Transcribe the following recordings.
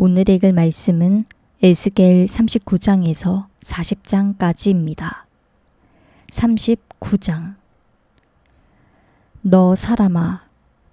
오늘 읽을 말씀은 에스겔 39장에서 40장까지입니다. 39장. 너 사람아,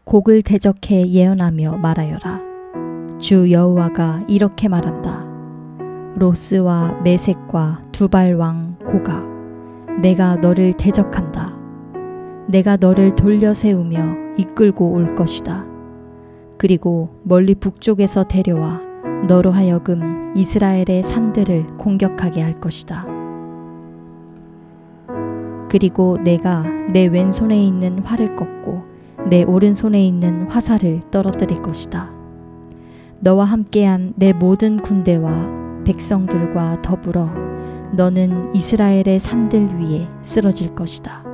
곡을 대적해 예언하며 말하여라. 주 여호와가 이렇게 말한다. 로스와 메섹과 두발 왕 고가, 내가 너를 대적한다. 내가 너를 돌려 세우며 이끌고 올 것이다. 그리고 멀리 북쪽에서 데려와 너로 하여금 이스라엘의 산들을 공격하게 할 것이다. 그리고 내가 내 왼손에 있는 활을 꺾고 내 오른손에 있는 화살을 떨어뜨릴 것이다. 너와 함께한 내 모든 군대와 백성들과 더불어 너는 이스라엘의 산들 위에 쓰러질 것이다.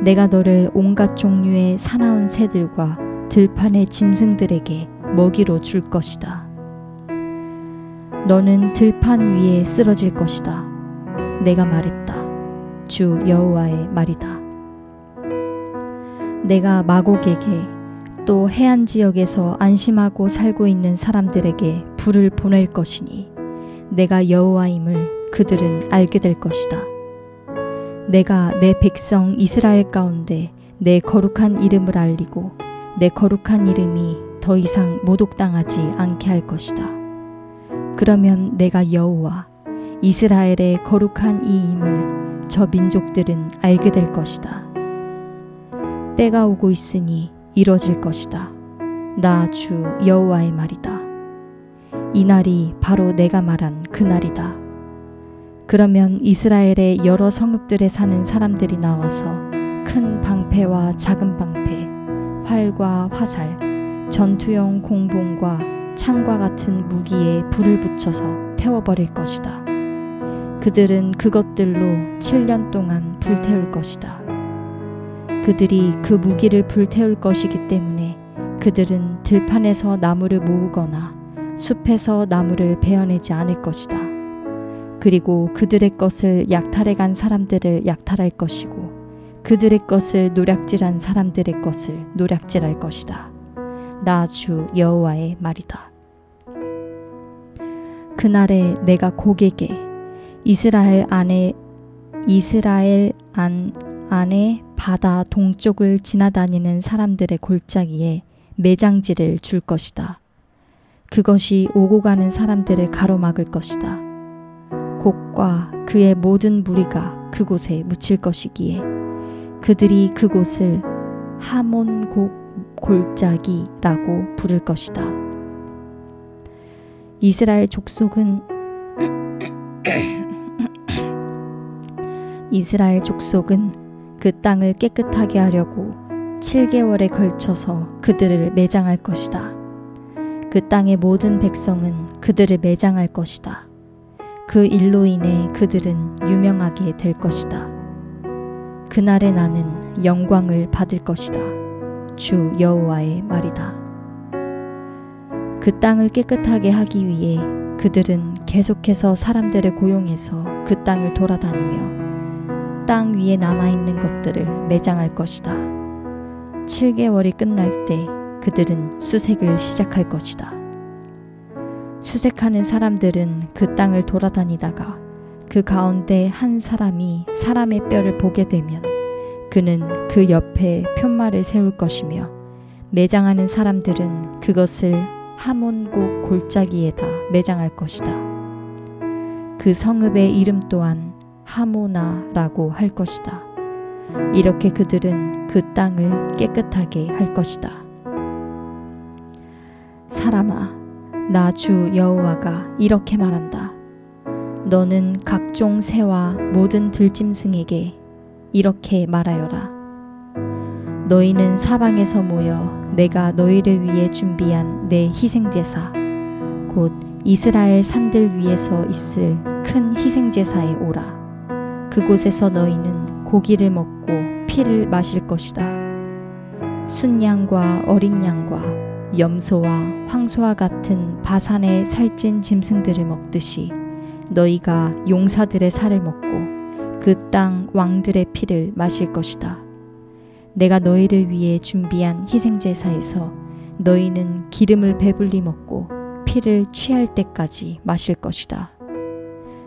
내가 너를 온갖 종류의 사나운 새들과 들판의 짐승들에게 먹이로 줄 것이다. 너는 들판 위에 쓰러질 것이다. 내가 말했다. 주 여호와의 말이다. 내가 마곡에게 또 해안 지역에서 안심하고 살고 있는 사람들에게 불을 보낼 것이니 내가 여호와임을 그들은 알게 될 것이다. 내가 내 백성 이스라엘 가운데 내 거룩한 이름을 알리고 내 거룩한 이름이 더 이상 모독당하지 않게 할 것이다. 그러면 내가 여호와 이스라엘의 거룩한 이 임을 저 민족들은 알게 될 것이다. 때가 오고 있으니 이뤄질 것이다. 나 주 여호와의 말이다. 이 날이 바로 내가 말한 그 날이다. 그러면 이스라엘의 여러 성읍들에 사는 사람들이 나와서 큰 방패와 작은 방패, 활과 화살, 전투용 공봉과 창과 같은 무기에 불을 붙여서 태워버릴 것이다. 그들은 그것들로 7년 동안 불태울 것이다. 그들이 그 무기를 불태울 것이기 때문에 그들은 들판에서 나무를 모으거나 숲에서 나무를 베어내지 않을 것이다. 그리고 그들의 것을 약탈해 간 사람들을 약탈할 것이고 그들의 것을 노략질한 사람들의 것을 노략질할 것이다. 나 주 여호와의 말이다. 그날에 내가 곡에게 이스라엘 안에 바다 동쪽을 지나다니는 사람들의 골짜기에 매장지를 줄 것이다. 그것이 오고 가는 사람들을 가로막을 것이다. 곡과 그의 모든 무리가 그곳에 묻힐 것이기에 그들이 그곳을 하몬곡 골짜기라고 부를 것이다. 이스라엘 족속은 그 땅을 깨끗하게 하려고 7개월에 걸쳐서 그들을 매장할 것이다. 그 땅의 모든 백성은 그들을 매장할 것이다. 그 일로 인해 그들은 유명하게 될 것이다. 그날에 나는 영광을 받을 것이다. 주 여호와의 말이다. 그 땅을 깨끗하게 하기 위해 그들은 계속해서 사람들을 고용해서 그 땅을 돌아다니며 땅 위에 남아있는 것들을 매장할 것이다. 7개월이 끝날 때 그들은 수색을 시작할 것이다. 수색하는 사람들은 그 땅을 돌아다니다가 그 가운데 한 사람이 사람의 뼈를 보게 되면 그는 그 옆에 푯말을 세울 것이며 매장하는 사람들은 그것을 하몬곡 골짜기에다 매장할 것이다. 그 성읍의 이름 또한 하모나라고 할 것이다. 이렇게 그들은 그 땅을 깨끗하게 할 것이다. 사람아, 나 주 여호와가 이렇게 말한다. 너는 각종 새와 모든 들짐승에게 이렇게 말하여라. 너희는 사방에서 모여 내가 너희를 위해 준비한 내 희생제사 곧 이스라엘 산들 위에서 있을 큰 희생제사에 오라. 그곳에서 너희는 고기를 먹고 피를 마실 것이다. 순양과 어린 양과 염소와 황소와 같은 바산의 살찐 짐승들을 먹듯이 너희가 용사들의 살을 먹고 그 땅 왕들의 피를 마실 것이다. 내가 너희를 위해 준비한 희생제사에서 너희는 기름을 배불리 먹고 피를 취할 때까지 마실 것이다.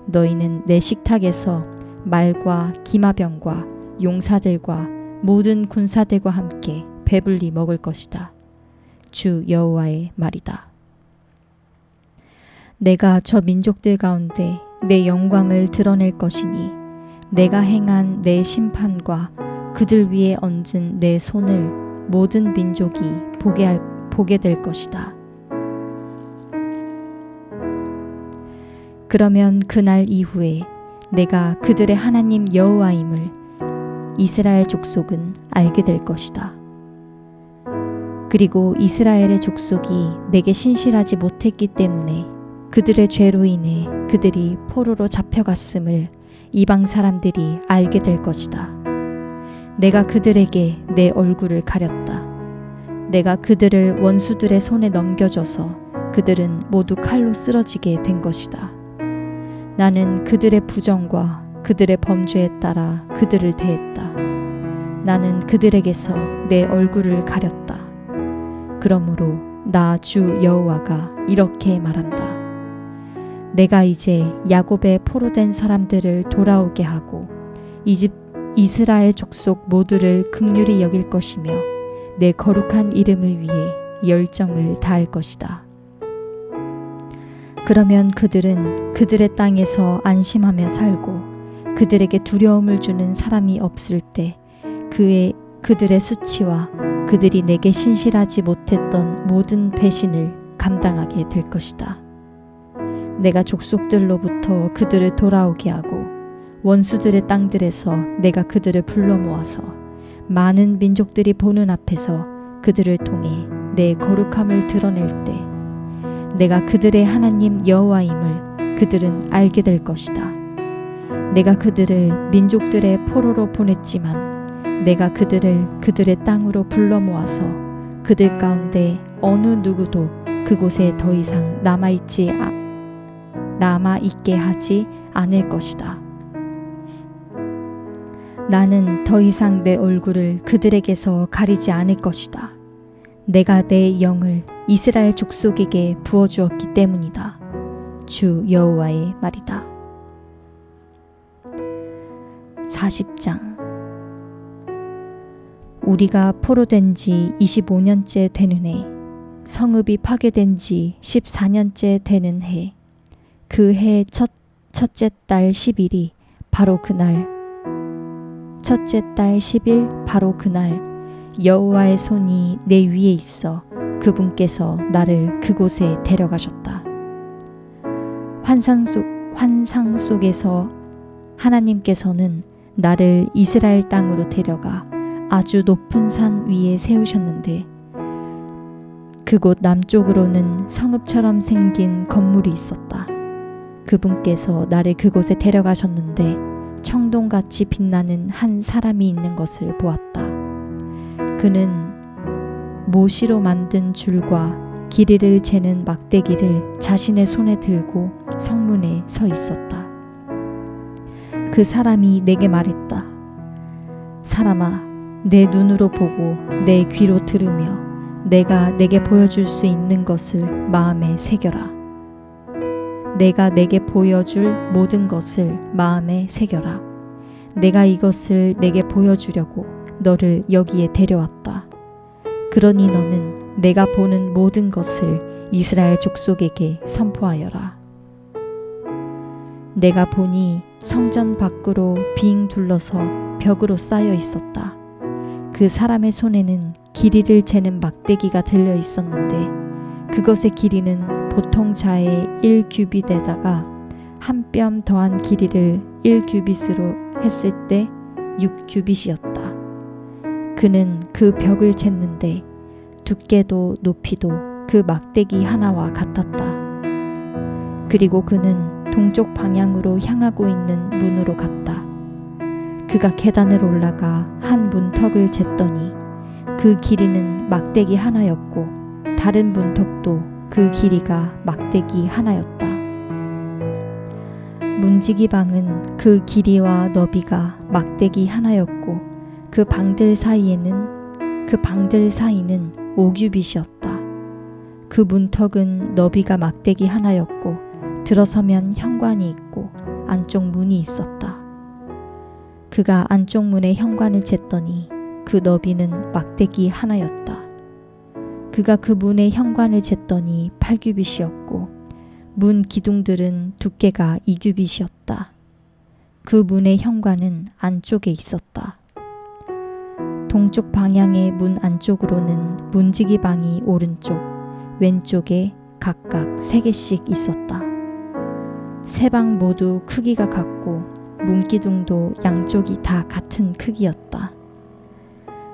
너희는 내 식탁에서 말과 기마병과 용사들과 모든 군사들과 함께 배불리 먹을 것이다. 주 여호와의 말이다. 내가 저 민족들 가운데 내 영광을 드러낼 것이니 내가 행한 내 심판과 그들 위에 얹은 내 손을 모든 민족이 보게 될 것이다. 그러면 그날 이후에 내가 그들의 하나님 여호와임을 이스라엘 족속은 알게 될 것이다. 그리고 이스라엘의 족속이 내게 신실하지 못했기 때문에 그들의 죄로 인해 그들이 포로로 잡혀갔음을 이방 사람들이 알게 될 것이다. 내가 그들에게 내 얼굴을 가렸다. 내가 그들을 원수들의 손에 넘겨줘서 그들은 모두 칼로 쓰러지게 된 것이다. 나는 그들의 부정과 그들의 범죄에 따라 그들을 대했다. 나는 그들에게서 내 얼굴을 가렸다. 그러므로 나 주 여호와가 이렇게 말한다. 내가 이제 야곱의 포로된 사람들을 돌아오게 하고 이스라엘 족속 모두를 긍휼히 여길 것이며 내 거룩한 이름을 위해 열정을 다할 것이다. 그러면 그들은 그들의 땅에서 안심하며 살고 그들에게 두려움을 주는 사람이 없을 때 그들의 수치와 그들이 내게 신실하지 못했던 모든 배신을 감당하게 될 것이다. 내가 족속들로부터 그들을 돌아오게 하고 원수들의 땅들에서 내가 그들을 불러 모아서 많은 민족들이 보는 앞에서 그들을 통해 내 거룩함을 드러낼 때 내가 그들의 하나님 여호와임을 그들은 알게 될 것이다. 내가 그들을 민족들의 포로로 보냈지만 내가 그들의 땅으로 불러 모아서 그들 가운데 어느 누구도 그곳에 더 이상 남아있게 하지 않을 것이다. 나는 더 이상 내 얼굴을 그들에게서 가리지 않을 것이다. 내가 내 영을 이스라엘 족속에게 부어주었기 때문이다. 주 여호와의 말이다. 40장. 우리가 포로된 지 25년째 되는 해, 성읍이 파괴된 지 14년째 되는 해, 그 해 첫째 달 10일이 바로 그날, 첫째 달 10일 바로 그날 여호와의 손이 내 위에 있어 그분께서 나를 그곳에 데려가셨다. 환상 속에서 하나님께서는 나를 이스라엘 땅으로 데려가 아주 높은 산 위에 세우셨는데 그곳 남쪽으로는 성읍처럼 생긴 건물이 있었다. 그분께서 나를 그곳에 데려가셨는데 청동같이 빛나는 한 사람이 있는 것을 보았다. 그는 모시로 만든 줄과 길이를 재는 막대기를 자신의 손에 들고 성문에 서 있었다. 그 사람이 내게 말했다. 사람아, 내 눈으로 보고 내 귀로 들으며 내가 내게 보여줄 수 있는 것을 마음에 새겨라. 내가 내게 보여줄 모든 것을 마음에 새겨라. 내가 이것을 내게 보여주려고 너를 여기에 데려왔다. 그러니 너는 내가 보는 모든 것을 이스라엘 족속에게 선포하여라. 내가 보니 성전 밖으로 빙 둘러서 벽으로 쌓여 있었다. 그 사람의 손에는 길이를 재는 막대기가 들려 있었는데 그것의 길이는 보통 자의 1규빗에다가 한 뼘 더한 길이를 1규빗으로 했을 때 6규빗이었다. 그는 그 벽을 쟀는데 두께도 높이도 그 막대기 하나와 같았다. 그리고 그는 동쪽 방향으로 향하고 있는 문으로 갔다. 그가 계단을 올라가 한 문턱을 쟀더니 그 길이는 막대기 하나였고 다른 문턱도 그 길이가 막대기 하나였다. 문지기 방은 그 길이와 너비가 막대기 하나였고 그 방들 사이는 5규빗이었다. 그 문턱은 너비가 막대기 하나였고 들어서면 현관이 있고 안쪽 문이 있었다. 그가 안쪽 문의 현관을 쟀더니 그 너비는 막대기 하나였다. 그가 그 문의 현관을 쟀더니 8규빗이었고 문 기둥들은 두께가 2규빗이었다. 그 문의 현관은 안쪽에 있었다. 동쪽 방향의 문 안쪽으로는 문지기 방이 오른쪽, 왼쪽에 각각 3개씩 있었다. 세 방 모두 크기가 같고 문기둥도 양쪽이 다 같은 크기였다.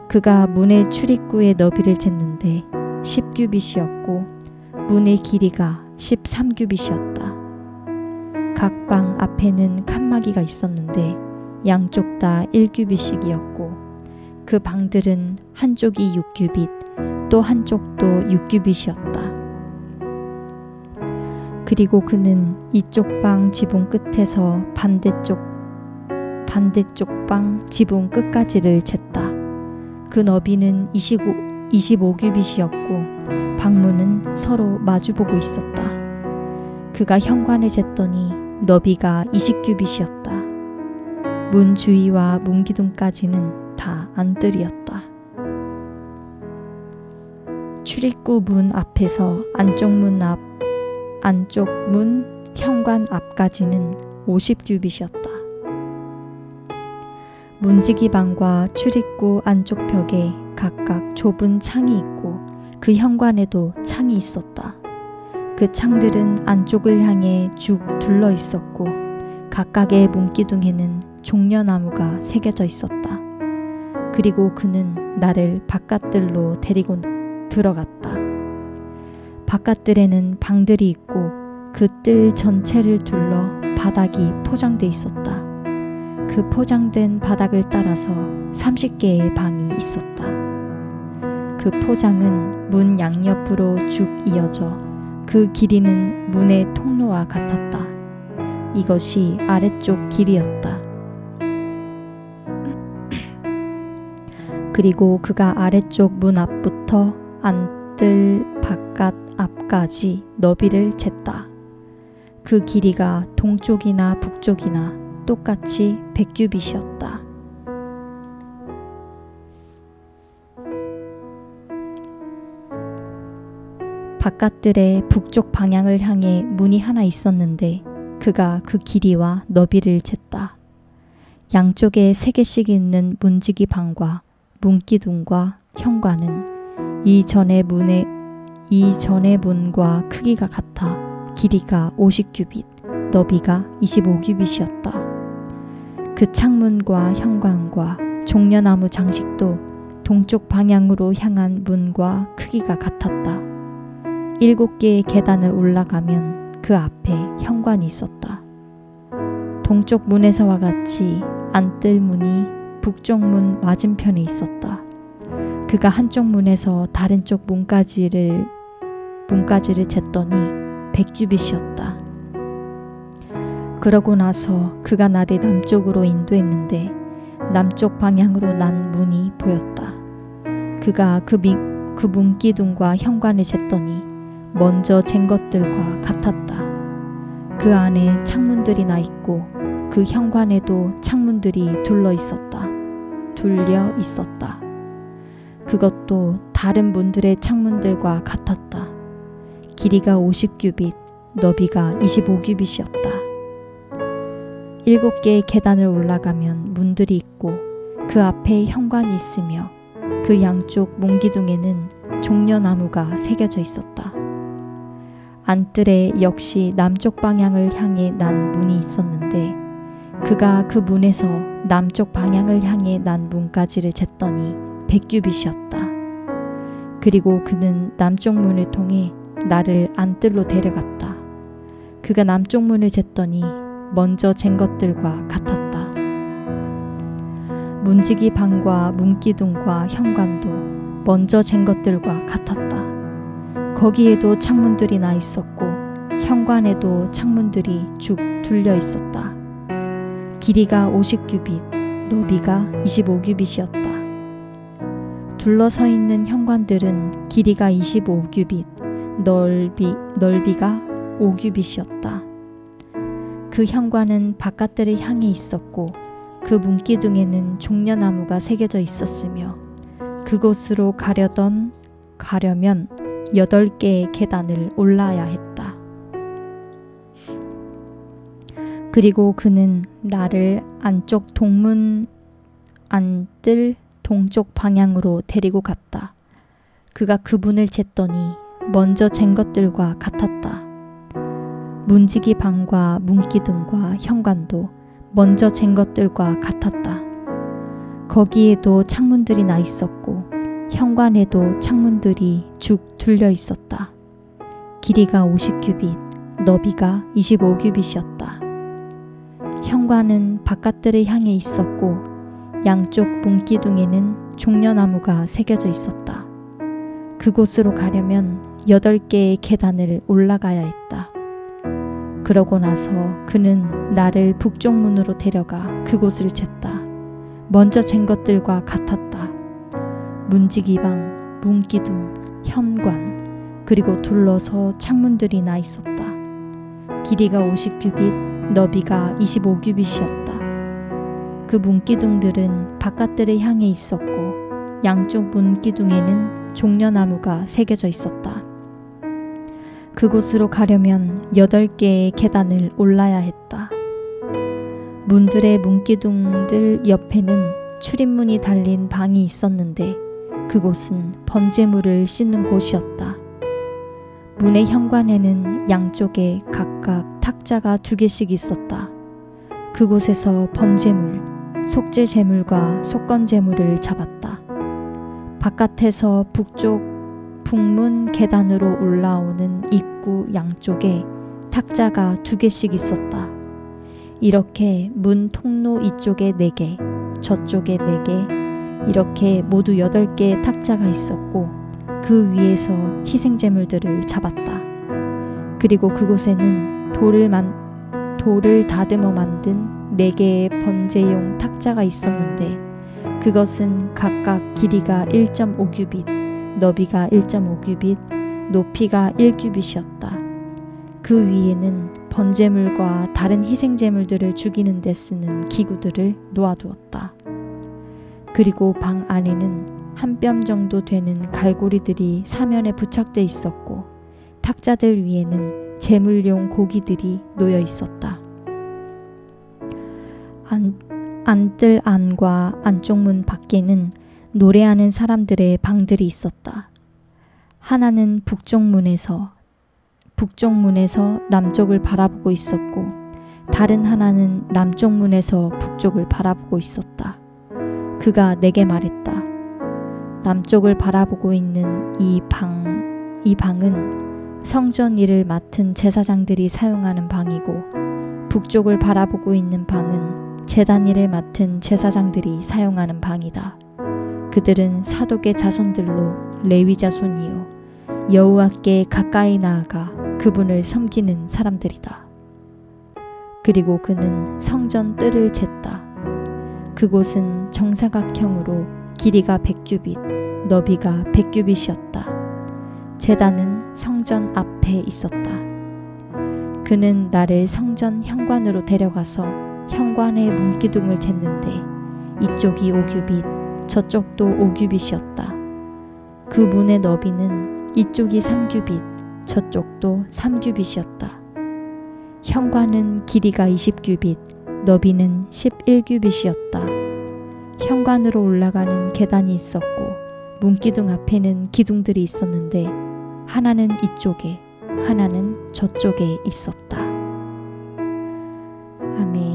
그가 문의 출입구의 너비를 쟀는데 10규빗이었고 문의 길이가 13규빗이었다. 각 방 앞에는 칸막이가 있었는데 양쪽 다 1규빗씩이었고 그 방들은 한쪽이 6규빗, 또 한쪽도 6규빗이었다. 그리고 그는 이쪽 방 지붕 끝에서 반대쪽 방 지붕 끝까지를 쟀다. 그 너비는 25규빗이었고 방문은 서로 마주보고 있었다. 그가 현관을 쟀더니 너비가 20규빗이었다. 문 주위와 문기둥까지는 다 안뜰이었다. 출입구 문 앞에서 안쪽 문 현관 앞까지는 50규빗이었다. 문지기 방과 출입구 안쪽 벽에 각각 좁은 창이 있고 그 현관에도 창이 있었다. 그 창들은 안쪽을 향해 쭉 둘러 있었고 각각의 문기둥에는 종려나무가 새겨져 있었다. 그리고 그는 나를 바깥들로 데리고 들어갔다. 바깥들에는 방들이 있고 그 뜰 전체를 둘러 바닥이 포장돼 있었다. 그 포장된 바닥을 따라서 30개의 방이 있었다. 그 포장은 문 양옆으로 쭉 이어져 그 길이는 문의 통로와 같았다. 이것이 아래쪽 길이었다. 그리고 그가 아래쪽 문 앞부터 안뜰 바깥 앞까지 너비를 쟀다. 그 길이가 동쪽이나 북쪽이나 똑같이 100규빗이었다. 바깥들의 북쪽 방향을 향해 문이 하나 있었는데 그가 그 길이와 너비를 쟀다. 양쪽에 3개씩 있는 문지기 방과 문기둥과 현관은 이전의 문과 크기가 같아 길이가 50규빗, 너비가 25규빗이었다. 그 창문과 현관과 종려나무 장식도 동쪽 방향으로 향한 문과 크기가 같았다. 7개의 계단을 올라가면 그 앞에 현관이 있었다. 동쪽 문에서와 같이 안뜰 문이 북쪽 문 맞은편에 있었다. 그가 한쪽 문에서 다른 쪽 문까지를 쟀더니 100규빗이었다. 그러고 나서 그가 나를 남쪽으로 인도했는데 남쪽 방향으로 난 문이 보였다. 그가 그 문기둥과 현관을 쟀더니 먼저 잰 것들과 같았다. 그 안에 창문들이 나 있고 그 현관에도 창문들이 둘려 있었다. 그것도 다른 문들의 창문들과 같았다. 길이가 50규빗, 너비가 25규빗이었다. 7개의 계단을 올라가면 문들이 있고 그 앞에 현관이 있으며 그 양쪽 문기둥에는 종려나무가 새겨져 있었다. 안뜰에 역시 남쪽 방향을 향해 난 문이 있었는데 그가 그 문에서 남쪽 방향을 향해 난 문까지를 쟀더니 100규빗이었다. 그리고 그는 남쪽 문을 통해 나를 안뜰로 데려갔다. 그가 남쪽 문을 쟀더니 먼저 잰 것들과 같았다. 문지기 방과 문기둥과 현관도 먼저 잰 것들과 같았다. 거기에도 창문들이 나 있었고 현관에도 창문들이 쭉 둘려 있었다. 길이가 50규빗, 너비가 25규빗이었다. 둘러서 있는 현관들은 길이가 25규빗, 넓이가 5규빗이었다. 그 현관은 바깥들을 향해 있었고 그 문기둥에는 종려나무가 새겨져 있었으며 그곳으로 가려면 8개의 계단을 올라야 했다. 그리고 그는 나를 안뜰 동쪽 방향으로 데리고 갔다. 그가 그분을 쟀더니 먼저 잰 것들과 같았다. 문지기 방과 문기둥과 현관도 먼저 잰 것들과 같았다. 거기에도 창문들이 나 있었고 현관에도 창문들이 죽 둘려 있었다. 길이가 50규빗, 너비가 25규빗이었다. 현관은 바깥들을 향해 있었고 양쪽 문기둥에는 종려나무가 새겨져 있었다. 그곳으로 가려면 8개의 계단을 올라가야 했다. 그러고 나서 그는 나를 북쪽 문으로 데려가 그곳을 쟀다. 먼저 잰 것들과 같았다. 문지기방, 문기둥, 현관, 그리고 둘러서 창문들이 나 있었다. 길이가 50규빗, 너비가 25규빗이었다. 그 문기둥들은 바깥들을 향해 있었고 양쪽 문기둥에는 종려나무가 새겨져 있었다. 그곳으로 가려면 8개의 계단을 올라야 했다. 문들의 문기둥들 옆에는 출입문이 달린 방이 있었는데 그곳은 번제물을 씻는 곳이었다. 문의 현관에는 양쪽에 각각 탁자가 2개씩 있었다. 그곳에서 번제물, 속죄제물과 속건제물을 잡았다. 바깥에서 북문 계단으로 올라오는 입구 양쪽에 탁자가 2개씩 있었다. 이렇게 문 통로 이쪽에 4개, 저쪽에 4개, 이렇게 모두 8개의 탁자가 있었고 그 위에서 희생제물들을 잡았다. 그리고 그곳에는 돌을 다듬어 만든 4개의 번제용 탁자가 있었는데 그것은 각각 길이가 1.5규빗, 너비가 1.5규빗, 높이가 1규빗이었다. 그 위에는 번제물과 다른 희생제물들을 죽이는 데 쓰는 기구들을 놓아두었다. 그리고 방 안에는 한 뼘 정도 되는 갈고리들이 사면에 부착돼 있었고 탁자들 위에는 제물용 고기들이 놓여 있었다. 안뜰 안과 안쪽 문 밖에는 노래하는 사람들의 방들이 있었다. 하나는 북쪽 문에서 남쪽을 바라보고 있었고 다른 하나는 남쪽 문에서 북쪽을 바라보고 있었다. 그가 내게 말했다. 남쪽을 바라보고 있는 이 방은 성전 일을 맡은 제사장들이 사용하는 방이고 북쪽을 바라보고 있는 방은 제단 일을 맡은 제사장들이 사용하는 방이다. 그들은 사독의 자손들로 레위 자손이요 여호와께 가까이 나아가 그분을 섬기는 사람들이다. 그리고 그는 성전 뜰을 쟀다. 그곳은 정사각형으로 길이가 100규빗, 너비가 100규빗이었다. 제단은 성전 앞에 있었다. 그는 나를 성전 현관으로 데려가서 현관의 문기둥을 쟀는데 이쪽이 5규빗, 저쪽도 5규빗이었다. 그 문의 너비는 이쪽이 3규빗, 저쪽도 3규빗이었다. 현관은 길이가 20규빗, 너비는 11규빗이었다. 현관으로 올라가는 계단이 있었고 문기둥 앞에는 기둥들이 있었는데 하나는 이쪽에, 하나는 저쪽에 있었다. 아멘.